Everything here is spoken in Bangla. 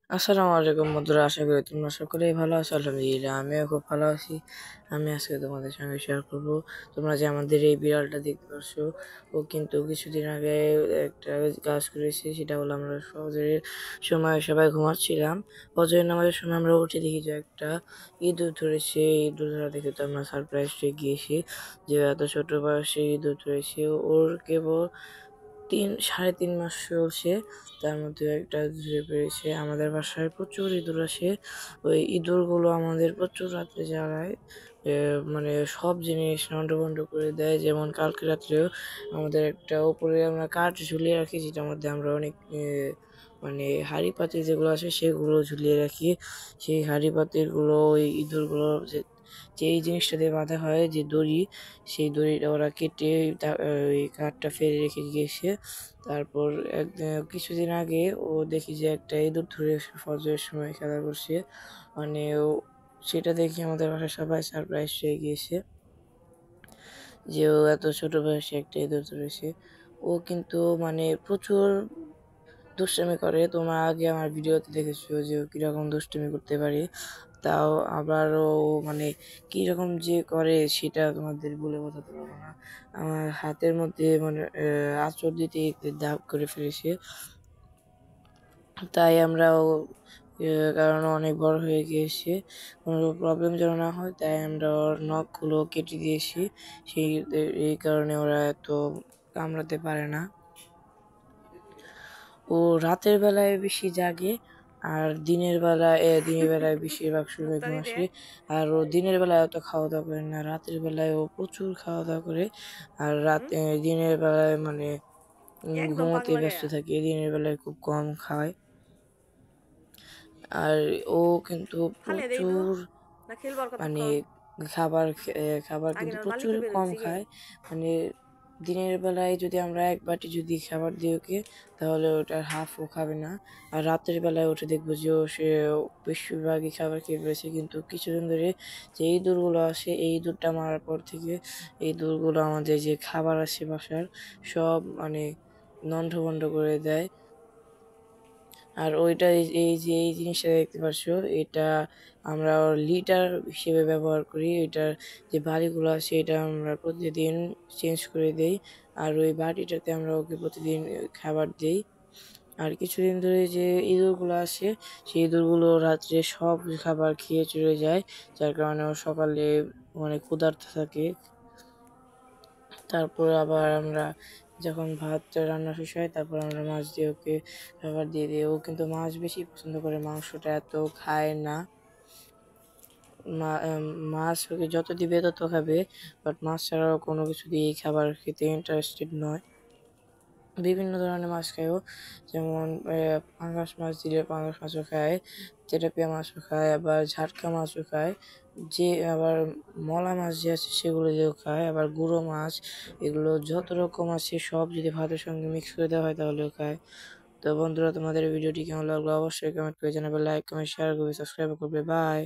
আসসালামু আলাইকুম বন্ধুরা, আশা করি তোমরা সকলেই ভালো আছো। আলহামদুলিল্লাহ আমিও খুব ভালো আছি। আমি আজকে তোমাদের সঙ্গে শেয়ার করব, তোমরা যে আমাদের এই বিড়ালটা দেখতে পাচ্ছ, ও কিন্তু কিছুদিন আগে একটা কাজ করেছে। সেটা হলো, আমরা ফজরের সময় সবাই ঘুমাচ্ছিলাম, ফজরের নামাজের সময় আমরা উঠে দেখি যে একটা ইঁদুর ধরেছে। ইঁদুর ধরা দেখে তো আমরা সারপ্রাইজ হয়ে গিয়েছি যে এত ছোট বয়সে ইঁদুর ধরেছে। ওর কেবল 3 সাড়ে 3 মাস চলছে, তার মধ্যে একটা ধরে পেরেছে। আমাদের বাসায় প্রচুর ইঁদুর আসে। ওই ইঁদুরগুলো আমাদের প্রচুর রাত্রে জ্বালায়, মানে সব জিনিস লন্ডভন্ড করে দেয়। যেমন কালকে রাত্রেও আমাদের একটা উপরে আমরা কাঠ ঝুলিয়ে রাখি, যেটার মধ্যে আমরা অনেক মানে হাঁড়ি পাতিল যেগুলো আছে সেগুলো ঝুলিয়ে রাখি। সেই হাঁড়ি পাতিলগুলো ওই ইঁদুরগুলো যেই জিনিসটা দিয়ে বাঁধা হয়, যে দড়ি, সেই দড়িটা ওরা কেটে ওই কাঠটা ফেলে রেখে গিয়েছে। তারপর কিছুদিন আগে ও দেখি যে একটা ইঁদুর ধরে ফজরের সময় খেলা করছে। মানে ও সেটা দেখে আমাদের বাসায় সবাই সারপ্রাইজ হয়ে গিয়েছে যে ও এত ছোট বয়সে একটা ইঁদুর ধরেছে। ও কিন্তু মানে প্রচুর দুষ্টামি করে। তোমরা আগে আমার ভিডিওতে দেখেছো যে ও কিরকম দুষ্টামি করতে পারে। তাও আবারও মানে কিরকম যে করে সেটা তোমাদের বলে বোঝাতে পারবো না। আমার হাতের মধ্যে মানে আঁচড় দিতে দাগ করে ফেলেছে। তাই আমরাও কারণ অনেক বড় হয়ে গিয়েছে, কোনো প্রবলেম যেন না হয়, তাই আমরা ওর নখগুলো কেটে দিয়েছি। সেই এই কারণে ওরা এত কামড়াতে পারে না। ও রাতের বেলায় বেশি জাগে, আর দিনের বেলায় বেশিরভাগ সময় ঘুমাসে। আর ও দিনের বেলায় অত খাওয়া দাওয়া করে না, রাতের বেলায় ও প্রচুর খাওয়া দাওয়া করে। আর দিনের বেলায় মানে ঘুমোতে ব্যস্ত থাকে, দিনের বেলায় খুব কম খায়। আর ও কিন্তু প্রচুর মানে খাবার কিন্তু প্রচুর কম খায়। মানে দিনের বেলায় যদি আমরা এক বাটি যদি খাবার দিই ওকে, তাহলে ওটার হাফও খাবে না। আর রাতের বেলায় উঠে দেখবো যে সে বেশিরভাগই খাবার খেয়ে ফেলেছে। কিন্তু কিছুদিন ধরে যে ইঁদুরগুলো আসে, এই ইঁদুরটা মারার পর থেকে এই ইঁদুরগুলো আমাদের যে খাবার আসে বাসার সব মানে লন্ডভন্ড করে দেয়। আর ওইটা এই জিনিসটা দেখতে পাচ্ছ, এটা আমরা লিটার হিসেবে ব্যবহার করি। এটার যে বাড়িগুলো আছে এটা আমরা প্রতিদিন চেঞ্জ করে দেই। আর ওই বাটিটাতে আমরা ওকে প্রতিদিন খাবার দিই। আর কিছুদিন ধরে যে ইঁদুরগুলো আসে, সেই ইঁদুরগুলো রাত্রে সব খাবার খেয়ে চলে যায়, যার কারণে ও সকালে মানে ক্ষুধার্ত থাকে। তারপর আবার আমরা যখন ভাত রান্না শেষ হয়, তারপর আমরা মাছ দিয়ে ওকে খাবার দিয়ে দিই। ও কিন্তু মাছ বেশি পছন্দ করে, মাংসটা এত খায় না। মাছ ওকে যত দিবে তত খাবে, বাট মাছ ছাড়াও কোনো কিছু দিয়ে খাবার খেতে ইন্টারেস্টেড নয়। বিভিন্ন ধরনের মাছ খায় ও, যেমন পাঙ্গাস মাছ দিলে পাঙ্গাস মাছও খায়, তেলাপিয়া মাছও খায়, আবার ঝাটকা মাছও খায়। আবার মলা মাছ যে আছে সেগুলো দিয়েও খায়, আবার গুঁড়ো মাছ, এগুলো যত রকম আছে সব যদি ভাতের সঙ্গে মিক্স করে দেওয়া হয় তাহলেও খায়। তো বন্ধুরা, তোমাদের ভিডিওটি কেমন লাগলো অবশ্যই কমেন্ট করে জানাবে, লাইক কমেন্ট শেয়ার করবে, সাবস্ক্রাইব করবে। বাই।